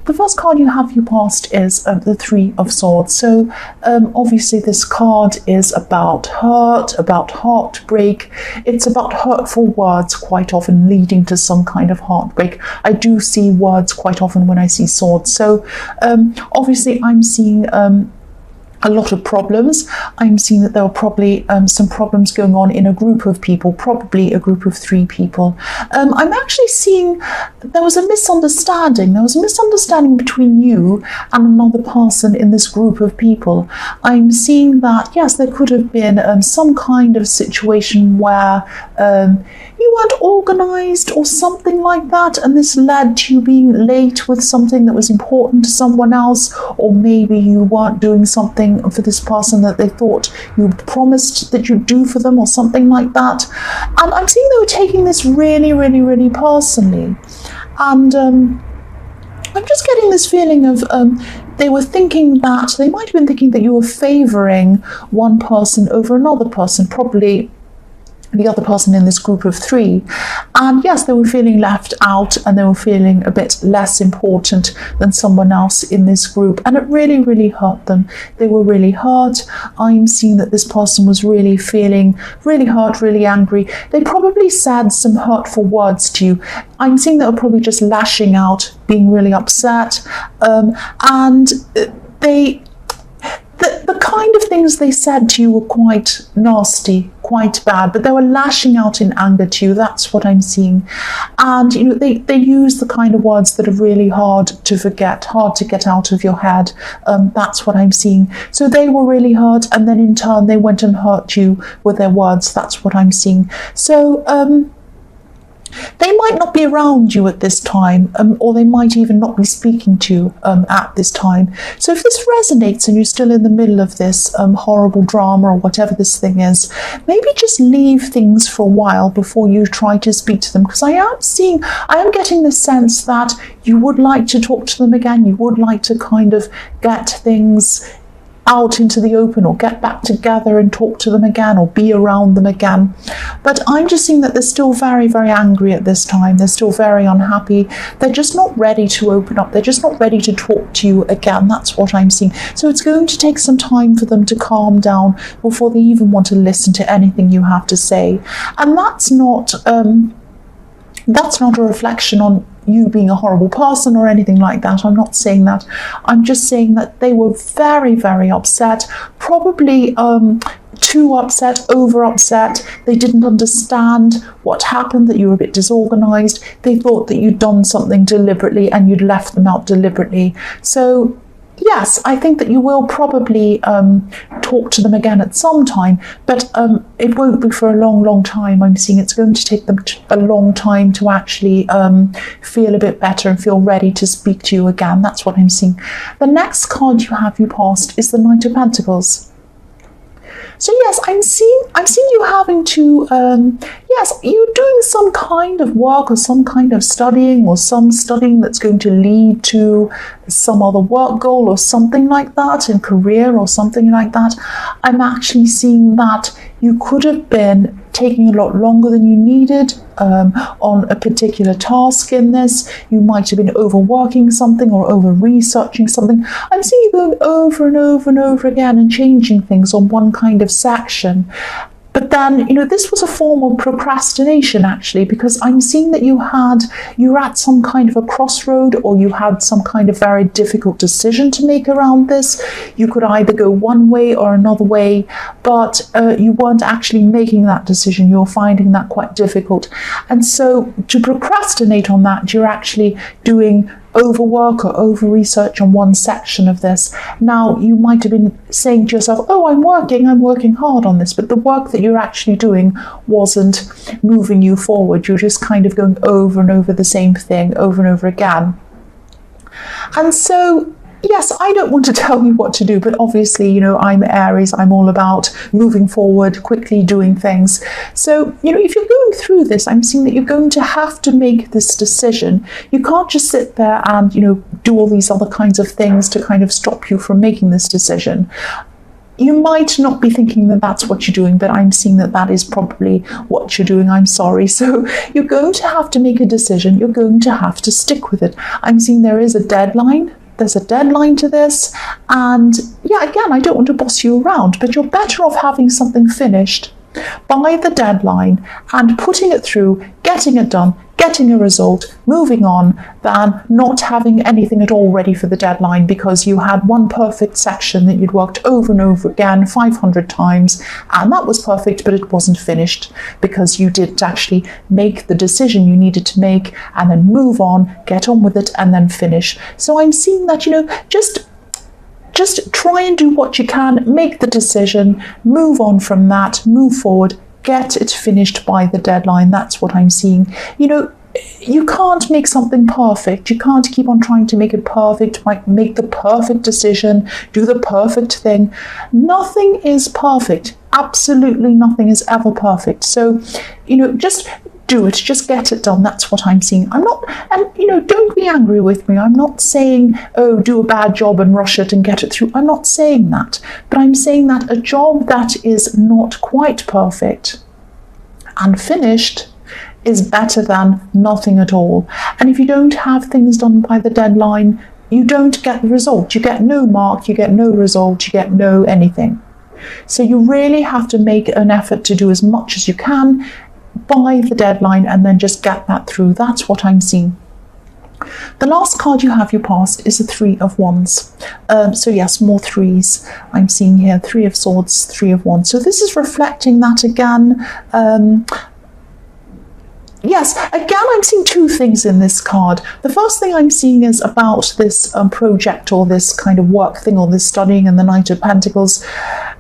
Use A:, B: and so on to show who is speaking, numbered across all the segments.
A: the first card you have, you passed, is the Three of Swords. So obviously this card is about hurt, about heartbreak. It's about hurtful words quite often leading to some kind of heartbreak. I do see words quite often when I see swords. So obviously I'm seeing a lot of problems. I'm seeing that there are probably some problems going on in a group of people, probably a group of 3 people. I'm actually seeing that there was a misunderstanding. There was a misunderstanding between you and another person in this group of people. I'm seeing that, yes, there could have been some kind of situation where you weren't organised or something like that, and this led to you being late with something that was important to someone else, or maybe you weren't doing something for this person that they thought you promised that you'd do for them or something like that. And I'm seeing they were taking this really, really, really personally. And I'm just getting this feeling of they were thinking that, they might have been thinking that you were favouring one person over another person, probably the other person in this group of 3. And yes, they were feeling left out and they were feeling a bit less important than someone else in this group, and it really, really hurt them. They were really hurt. I'm seeing that this person was really feeling really hurt, really angry. They probably said some hurtful words to you. I'm seeing they were probably just lashing out, being really upset, and the kind of things they said to you were quite nasty, quite bad, but they were lashing out in anger to you. That's what I'm seeing. And you know, they use the kind of words that are really hard to forget, hard to get out of your head. That's what I'm seeing. So they were really hurt, and then in turn they went and hurt you with their words. That's what I'm seeing. So they might not be around you at this time, or they might even not be speaking to you at this time. So if this resonates and you're still in the middle of this horrible drama or whatever this thing is, maybe just leave things for a while before you try to speak to them, because I am getting the sense that you would like to talk to them again. You would like to kind of get things out into the open, or get back together and talk to them again, or be around them again. But I'm just seeing that they're still very, very angry at this time. They're still very unhappy. They're just not ready to open up. They're just not ready to talk to you again. That's what I'm seeing. So it's going to take some time for them to calm down before they even want to listen to anything you have to say. And that's not a reflection on you being a horrible person or anything like that. I'm not saying that. I'm just saying that they were very, very upset, probably too upset, over upset. They didn't understand what happened, that you were a bit disorganized. They thought that you'd done something deliberately and you'd left them out deliberately. So yes, I think that you will probably talk to them again at some time, but it won't be for a long, long time. I'm seeing it's going to take them a long time to actually feel a bit better and feel ready to speak to you again. That's what I'm seeing. The next card you passed is the Knight of Pentacles. So yes, I'm seeing you having to, yes, you're doing some kind of work or some kind of studying, or some studying that's going to lead to some other work goal or something like that, in career or something like that. I'm actually seeing that you could have been taking a lot longer than you needed on a particular task in this. You might have been overworking something or over-researching something. I'm seeing you going over and over and over again and changing things on one kind of section. But then, you know, this was a form of procrastination, actually, because I'm seeing that you were at some kind of a crossroad, or you had some kind of very difficult decision to make around this. You could either go one way or another way, but you weren't actually making that decision. You were finding that quite difficult. And so to procrastinate on that, you're actually doing overwork or over-research on one section of this. Now, you might have been saying to yourself, oh, I'm working hard on this, but the work that you're actually doing wasn't moving you forward. You're just kind of going over and over the same thing over and over again. And so, yes, I don't want to tell you what to do, but obviously, you know, I'm Aries. I'm all about moving forward, quickly doing things. So, you know, if you're going through this, I'm seeing that you're going to have to make this decision. You can't just sit there and, you know, do all these other kinds of things to kind of stop you from making this decision. you might not be thinking that that's what you're doing, but I'm seeing that that is probably what you're doing. I'm sorry. So you're going to have to make a decision. You're going to have to stick with it. I'm seeing there is a deadline. There's a deadline to this. And yeah, again, I don't want to boss you around, but you're better off having something finished by the deadline and putting it through, getting it done, getting a result, moving on, than not having anything at all ready for the deadline because you had one perfect section that you'd worked over and over again 500 times, and that was perfect, but it wasn't finished because you didn't actually make the decision you needed to make and then move on, get on with it, and then finish. So I'm seeing that, just try and do what you can, make the decision, move on from that, move forward, get it finished by the deadline. That's what I'm seeing. You can't make something perfect. You can't keep on trying to make it perfect, make the perfect decision, do the perfect thing. Nothing is perfect. Absolutely nothing is ever perfect. So, just do it, just get it done. That's what I'm seeing. I'm not, and don't be angry with me. I'm not saying, oh, do a bad job and rush it and get it through. I'm not saying that. But I'm saying that a job that is not quite perfect and finished is better than nothing at all. And if you don't have things done by the deadline, you don't get the result. You get no mark, you get no result, you get no anything. So you really have to make an effort to do as much as you can by the deadline and then just get that through. That's what I'm seeing. The last card you have, you passed, is the Three of Wands. So yes, more threes. I'm seeing here 3 of Swords, 3 of Wands. So this is reflecting that again. Yes, again, I'm seeing 2 things in this card. The first thing I'm seeing is about this project or this kind of work thing or this studying and the Knight of Pentacles.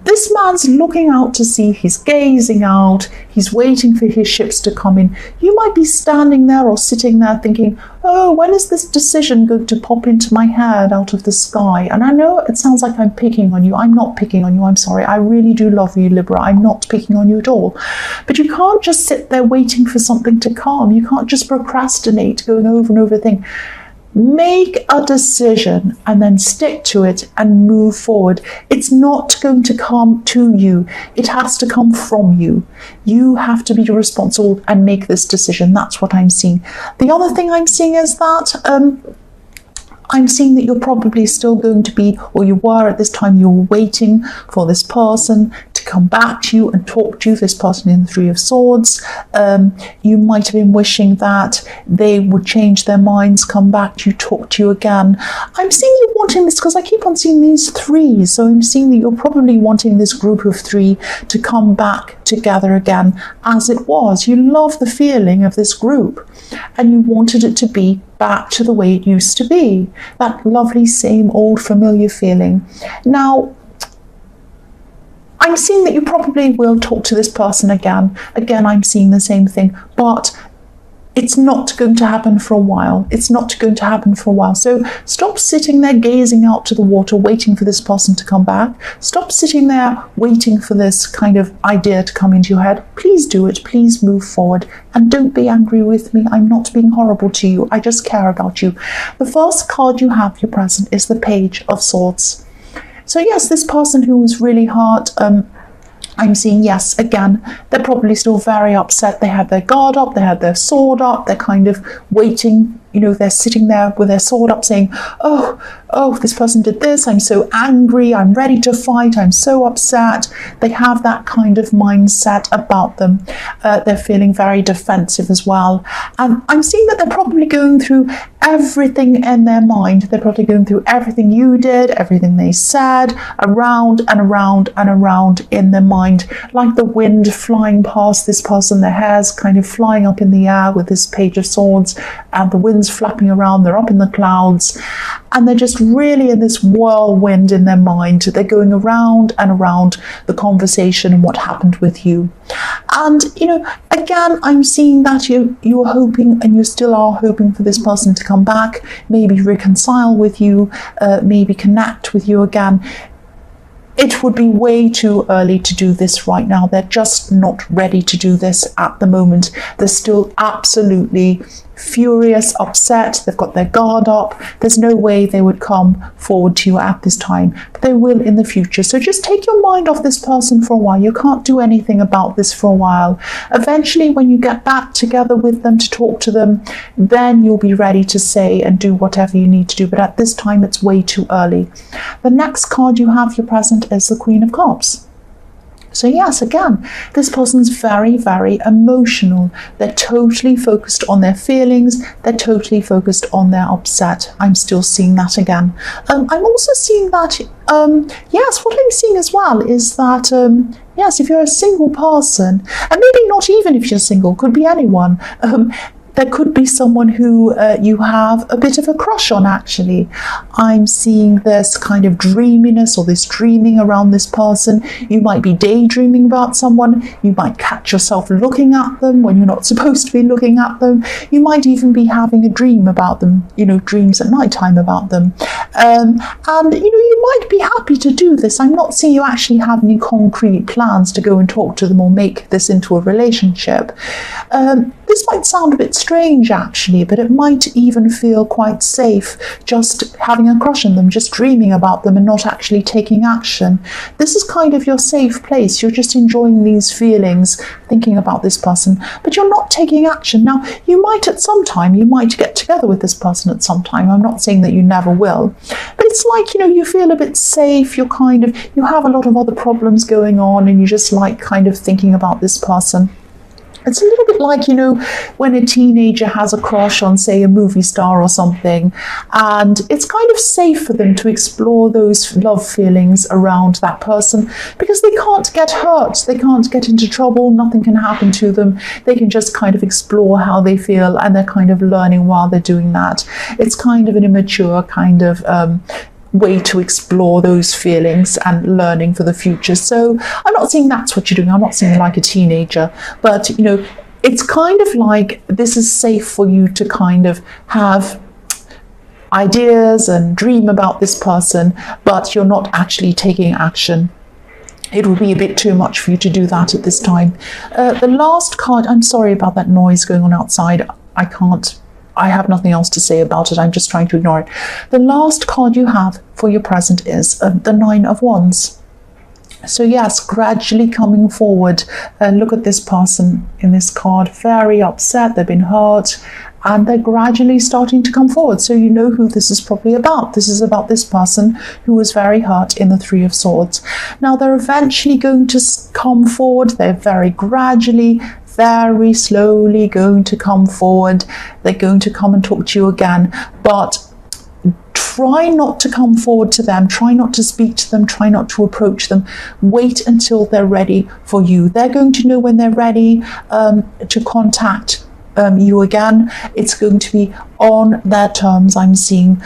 A: This man's looking out to sea, he's gazing out, he's waiting for his ships to come in. You might be standing there or sitting there thinking, oh, when is this decision going to pop into my head out of the sky? And I know it sounds like I'm picking on you. I'm not picking on you, I'm sorry. I really do love you, Libra. I'm not picking on you at all. But you can't just sit there waiting for something to come. You can't just procrastinate, going over and over a thing. Make a decision and then stick to it and move forward. It's not going to come to you. It has to come from you. You have to be responsible and make this decision. That's what I'm seeing. The other thing I'm seeing is that I'm seeing that you're probably still going to be, or you were at this time, you were waiting for this person to come back to you and talk to you, this person in the 3 of Swords. You might have been wishing that they would change their minds, come back to you, talk to you again. I'm seeing you wanting this because I keep on seeing these 3s. So I'm seeing that you're probably wanting this group of 3 to come back together again as it was. You love the feeling of this group and you wanted it to be back to the way it used to be. That lovely, same old familiar feeling. Now, I'm seeing that you probably will talk to this person again. Again, I'm seeing the same thing, but it's not going to happen for a while. It's not going to happen for a while. So stop sitting there gazing out to the water, waiting for this person to come back. Stop sitting there waiting for this kind of idea to come into your head. Please do it. Please move forward. And don't be angry with me. I'm not being horrible to you. I just care about you. The first card you have, your present, is the Page of Swords. So yes, this person who was really hurt, I'm seeing, yes, again, they're probably still very upset. They had their guard up, they had their sword up, they're kind of waiting, they're sitting there with their sword up saying, oh, this person did this, I'm so angry, I'm ready to fight, I'm so upset. They have that kind of mindset about them. They're feeling very defensive as well. And I'm seeing that they're probably going through everything in their mind. They're probably going through everything you did, everything they said, around and around and around in their mind, like the wind flying past this person, their hair's kind of flying up in the air with this Page of Swords, and the wind's flapping around, they're up in the clouds, and they're just really in this whirlwind in their mind. They're going around and around the conversation and what happened with you. And, again, I'm seeing that you were hoping, and you still are hoping, for this person to come back, maybe reconcile with you, maybe connect with you again. It would be way too early to do this right now. They're just not ready to do this at the moment. They're still absolutely furious, upset, they've got their guard up. There's no way they would come forward to you at this time, but they will in the future. So just take your mind off this person for a while. You can't do anything about this for a while. Eventually, when you get back together with them to talk to them, then you'll be ready to say and do whatever you need to do. But at this time, it's way too early. The next card you have, your present, is the Queen of Cups. So yes, again, this person's very, very emotional. They're totally focused on their feelings. They're totally focused on their upset. I'm still seeing that again. I'm also seeing that, yes, what I'm seeing as well is that, yes, if you're a single person, and maybe not even if you're single, could be anyone, there could be someone who you have a bit of a crush on, actually. I'm seeing this kind of dreaminess or this dreaming around this person. You might be daydreaming about someone. You might catch yourself looking at them when you're not supposed to be looking at them. You might even be having a dream about them, dreams at night time about them. And, you might be happy to do this. I'm not seeing you actually have any concrete plans to go and talk to them or make this into a relationship. This might sound a bit strange, actually, but it might even feel quite safe just having a crush on them, just dreaming about them and not actually taking action. This is kind of your safe place. You're just enjoying these feelings, thinking about this person, but you're not taking action. Now, you might at some time, you might get together with this person at some time. I'm not saying that you never will, but it's like, you feel a bit safe. You have a lot of other problems going on and you just like kind of thinking about this person. It's a little bit like, when a teenager has a crush on, say, a movie star or something, and it's kind of safe for them to explore those love feelings around that person because they can't get hurt, they can't get into trouble, nothing can happen to them. They can just kind of explore how they feel and they're kind of learning while they're doing that. It's kind of an immature kind of way to explore those feelings and learning for the future. So I'm not saying that's what you're doing. I'm not saying like a teenager, but it's kind of like this is safe for you to kind of have ideas and dream about this person, but you're not actually taking action. It would be a bit too much for you to do that at this time. The last card, I'm sorry about that noise going on outside. I have nothing else to say about it. I'm just trying to ignore it. The last card you have for your present is the Nine of Wands. So yes, gradually coming forward. Look at this person in this card, very upset. They've been hurt and they're gradually starting to come forward. So you know who this is probably about. This is about this person who was very hurt in the Three of Swords. Now they're eventually going to come forward. They're very gradually, very slowly going to come forward. They're going to come and talk to you again, but try not to come forward to them, try not to speak to them, try not to approach them. Wait until they're ready for you. They're going to know when they're ready to contact you again. It's going to be on their terms, I'm seeing.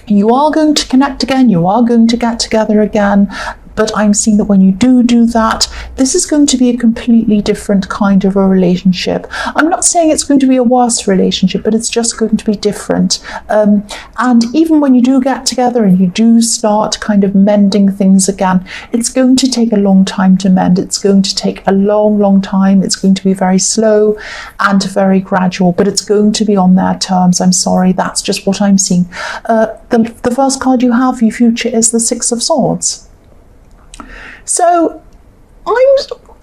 A: You are going to connect again, you are going to get together again, but I'm seeing that when you do that, this is going to be a completely different kind of a relationship. I'm not saying it's going to be a worse relationship, but it's just going to be different. And even when you do get together and you do start kind of mending things again, it's going to take a long time to mend. It's going to take a long, long time. It's going to be very slow and very gradual, but it's going to be on their terms. I'm sorry, that's just what I'm seeing. The first card you have for your future is the Six of Swords. So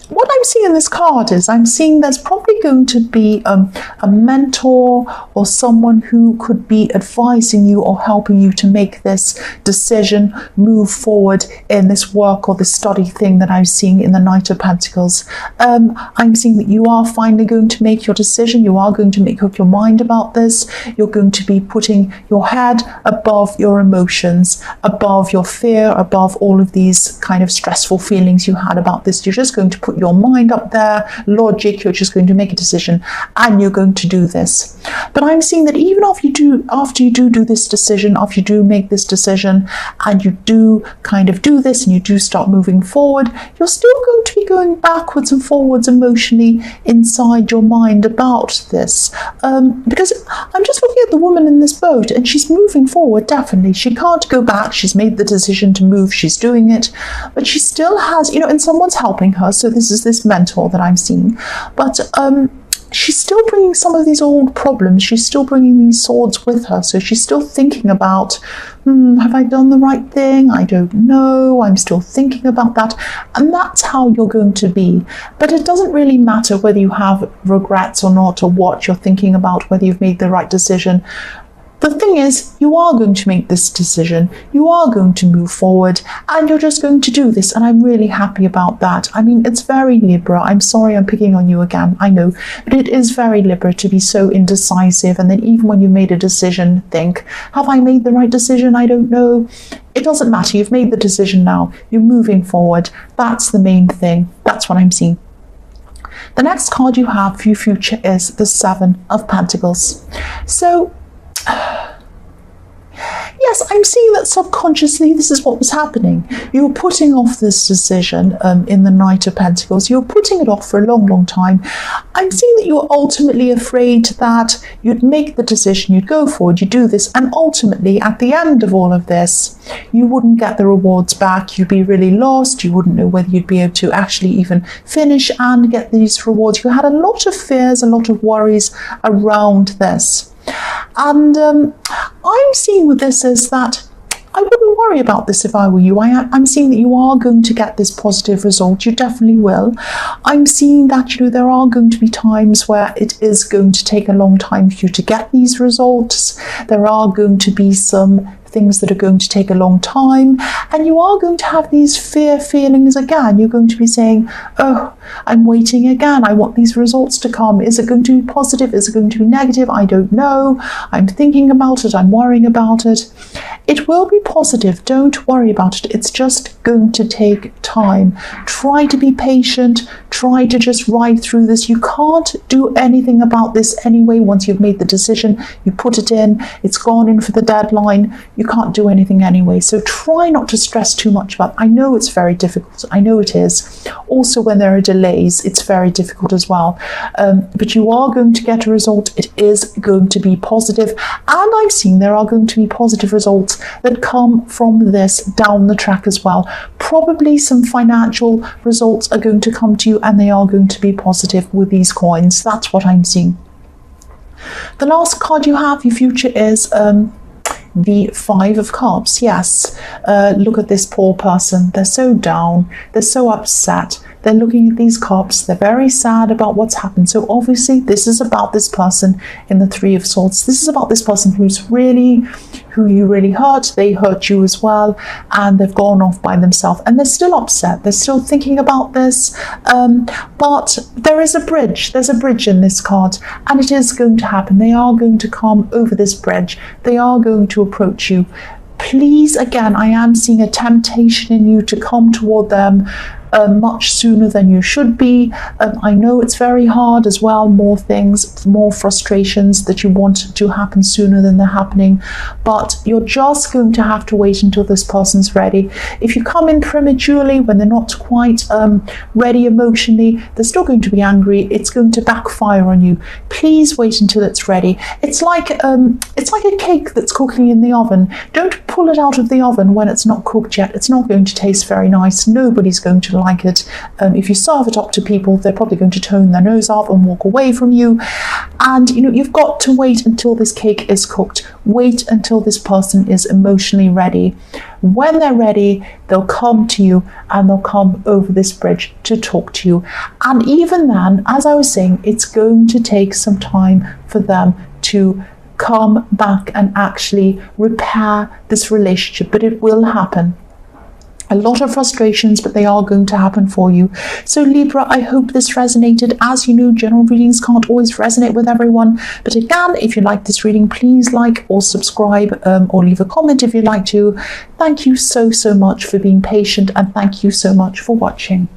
A: what I'm seeing in this card is I'm seeing there's probably going to be a mentor or someone who could be advising you or helping you to make this decision, move forward in this work or this study thing that I'm seeing in the Knight of Pentacles. I'm seeing that you are finally going to make your decision. You are going to make up your mind about this. You're going to be putting your head above your emotions, above your fear, above all of these kind of stressful feelings you had about this. You're just going to put your mind up there, logic, you're just going to make a decision and you're going to do this. But I'm seeing that even after you do this decision, after you do make this decision and you do kind of do this and you do start moving forward, you're still going to be going backwards and forwards emotionally inside your mind about this. Because I'm just looking at the woman in this boat and she's moving forward, definitely. She can't go back. She's made the decision to move. She's doing it, but she still has, and someone's helping her. So this is this mentor that I'm seeing. But she's still bringing some of these old problems. She's still bringing these swords with her. So she's still thinking about, have I done the right thing? I don't know. I'm still thinking about that. And that's how you're going to be. But it doesn't really matter whether you have regrets or not, or what you're thinking about, whether you've made the right decision. The thing is, you are going to make this decision, you are going to move forward, and you're just going to do this, and I'm really happy about that. I mean, it's very Libra. I'm sorry I'm picking on you again, I know, but it is very Libra to be so indecisive, and then even when you made a decision, think, have I made the right decision? I don't know. It doesn't matter. You've made the decision now. You're moving forward. That's the main thing. That's what I'm seeing. The next card you have for your future is the Seven of Pentacles. So, yes, I'm seeing that subconsciously this is what was happening. You were putting off this decision in the Knight of Pentacles. You were putting it off for a long, long time. I'm seeing that you were ultimately afraid that you'd make the decision, you'd go forward, you'd do this, and ultimately at the end of all of this, you wouldn't get the rewards back. You'd be really lost. You wouldn't know whether you'd be able to actually even finish and get these rewards. You had a lot of fears, a lot of worries around this. And I'm seeing with this is that I wouldn't worry about this if I were you. I'm seeing that you are going to get this positive result. You definitely will. I'm seeing that, you know, there are going to be times where it is going to take a long time for you to get these results. There are going to be some things that are going to take a long time, and you are going to have these fear feelings again. You're going to be saying, oh, I'm waiting again. I want these results to come. Is it going to be positive? Is it going to be negative? I don't know. I'm thinking about it. I'm worrying about it. It will be positive. Don't worry about it. It's just going to take time. Try to be patient. Try to just ride through this. You can't do anything about this anyway. Once you've made the decision, you put it in, it's gone in for the deadline. You can't do anything anyway. So try not to stress too much about it. I know it's very difficult. I know it is. Also, when there are delays, it's very difficult as well. But you are going to get a result. It is going to be positive. And I'm seeing there are going to be positive results that come from this down the track as well. Probably some financial results are going to come to you, and they are going to be positive with these coins. That's what I'm seeing. The last card you have, your future, is the Five of Cups. Yes, look at this poor person. They're so down. They're so upset. They're looking at these cups. They're very sad about what's happened. So obviously this is about this person in the Three of Swords. This is about this person who you really hurt. They hurt you as well, and they've gone off by themselves, and they're still upset. They're still thinking about this, but there is a bridge. There's a bridge in this card, and it is going to happen. They are going to come over this bridge. They are going to approach you. Please, again, I am seeing a temptation in you to come toward them much sooner than you should be. I know it's very hard as well, more things, more frustrations that you want to happen sooner than they're happening, but you're just going to have to wait until this person's ready. If you come in prematurely, when they're not quite ready emotionally, they're still going to be angry. It's going to backfire on you. Please wait until it's ready. It's like a cake that's cooking in the oven. Don't pull it out of the oven when it's not cooked yet. It's not going to taste very nice. Nobody's going to like it. If you serve it up to people, they're probably going to turn their nose up and walk away from you. And you know, you've got to wait until this cake is cooked. Wait until this person is emotionally ready. When they're ready, they'll come to you, and they'll come over this bridge to talk to you. And even then, as I was saying, it's going to take some time for them to come back and actually repair this relationship, but it will happen. A lot of frustrations, but they are going to happen for you. So Libra, I hope this resonated. As you know, general readings can't always resonate with everyone, but again, if you like this reading, please like or subscribe, or leave a comment if you'd like to. Thank you so much for being patient, and thank you so much for watching.